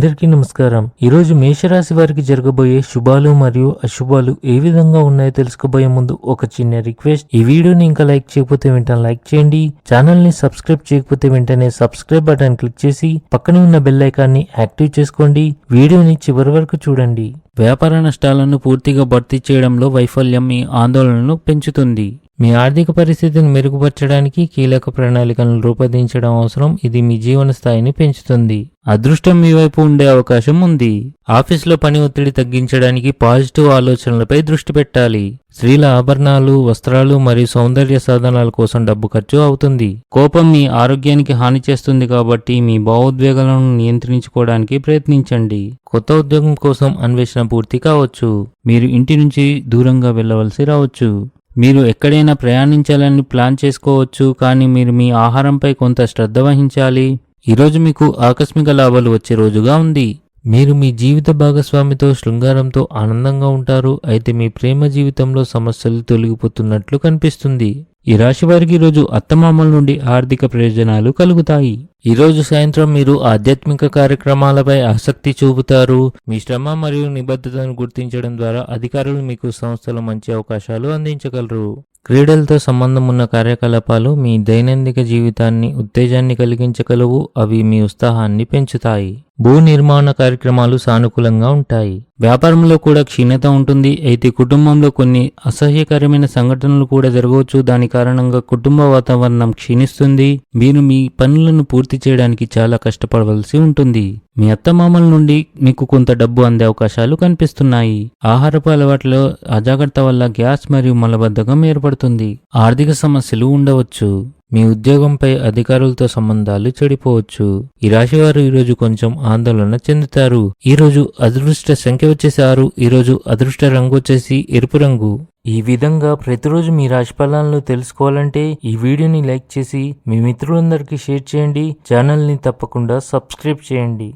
అందరికీ నమస్కారం. ఈరోజు మేషరాశి వారికి జరగబోయే శుభాలు మరియు అశుభాలు ఏ విధంగా ఉన్నాయో తెలుసుకోబోయే ముందు ఒక చిన్న రిక్వెస్ట్. ఈ వీడియోని ఇంకా లైక్ చేయకపోతే వెంటనే లైక్ చేయండి. ఛానల్ ని సబ్స్క్రైబ్ చేయకపోతే వెంటనే సబ్స్క్రైబ్ బటన్ క్లిక్ చేసి పక్కనే ఉన్న బెల్ ఐకాన్ని యాక్టివ్ చేసుకోండి. వీడియోని చివరి వరకు చూడండి. వ్యాపార నష్టాలను పూర్తిగా భర్తీ చేయడంలో వైఫల్యం మీ ఆందోళనను పెంచుతుంది. మీ ఆర్థిక పరిస్థితిని మెరుగుపరచడానికి కీలక ప్రణాళికలను రూపొందించడం అవసరం. ఇది మీ జీవన స్థాయిని పెంచుతుంది. అదృష్టం మీ వైపు ఉండే అవకాశం ఉంది. ఆఫీసులో పని ఒత్తిడి తగ్గించడానికి పాజిటివ్ ఆలోచనలపై దృష్టి పెట్టాలి. స్త్రీల ఆభరణాలు, వస్త్రాలు మరియు సౌందర్య సాధనాల కోసం డబ్బు ఖర్చు అవుతుంది. కోపం మీ ఆరోగ్యానికి హాని చేస్తుంది కాబట్టి మీ భావోద్వేగాలను నియంత్రించుకోవడానికి ప్రయత్నించండి. కొత్త ఉద్యోగం కోసం అన్వేషణ పూర్తి కావచ్చు. మీరు ఇంటి నుంచి దూరంగా వెళ్ళవలసి రావచ్చు. మీరు ఎక్కడైనా ప్రయాణించాలని ప్లాన్ చేసుకోవచ్చు, కానీ మీరు మీ ఆహారంపై కొంత శ్రద్ధ వహించాలి. ఈరోజు మీకు ఆకస్మిక లాభాలు వచ్చే రోజుగా ఉంది. మీరు మీ జీవిత భాగస్వామితో శృంగారంతో ఆనందంగా ఉంటారు. అయితే మీ ప్రేమ జీవితంలో సమస్యలు తొలగిపోతున్నట్లు కనిపిస్తుంది. ఈ రాశి వారికి ఈరోజు అత్తమామల నుండి ఆర్థిక ప్రయోజనాలు కలుగుతాయి. ఈరోజు సాయంత్రం మీరు ఆధ్యాత్మిక కార్యక్రమాలపై ఆసక్తి చూపుతారు. మీ శ్రమ మరియు నిబద్ధతను గుర్తించడం ద్వారా అధికారులు మీకు సంస్థలో మంచి అవకాశాలు అందించగలరు. క్రీడలతో సంబంధం ఉన్న కార్యకలాపాలు మీ దైనందిక జీవితాన్ని ఉత్తేజాన్ని కలిగించగలవు. అవి మీ ఉత్సాహాన్ని పెంచుతాయి. భూ నిర్మాణ కార్యక్రమాలు సానుకూలంగా ఉంటాయి. వ్యాపారంలో కూడా క్షీణత ఉంటుంది. అయితే కుటుంబంలో కొన్ని అసహ్యకరమైన సంఘటనలు కూడా జరగవచ్చు. దాని కారణంగా కుటుంబ వాతావరణం క్షీణిస్తుంది. మీరు మీ పనులను పూర్తి చేయడానికి చాలా కష్టపడవలసి ఉంటుంది. మీ అత్తమామల నుండి మీకు కొంత డబ్బు అందే అవకాశాలు కనిపిస్తున్నాయి. ఆహారపు అలవాట్లలో అజాగ్రత్త వల్ల గ్యాస్ మరియు మలబద్ధకం ఏర్పడుతుంది. ఆర్థిక సమస్యలు ఉండవచ్చు. మీ ఉద్యోగంపై అధికారులతో సంబంధాలు చెడిపోవచ్చు. ఈ రాశివారు ఈరోజు కొంచెం ఆందోళన చెందుతారు. ఈరోజు అదృష్ట సంఖ్య వచ్చేసి 6. ఈరోజు అదృష్ట రంగు వచ్చేసి ఎరుపు రంగు. ఈ విధంగా ప్రతిరోజు మీ రాశి ఫలాలను తెలుసుకోవాలంటే ఈ వీడియోని లైక్ చేసి మీ మిత్రులందరికీ షేర్ చేయండి. ఛానల్ని తప్పకుండా సబ్స్క్రైబ్ చేయండి.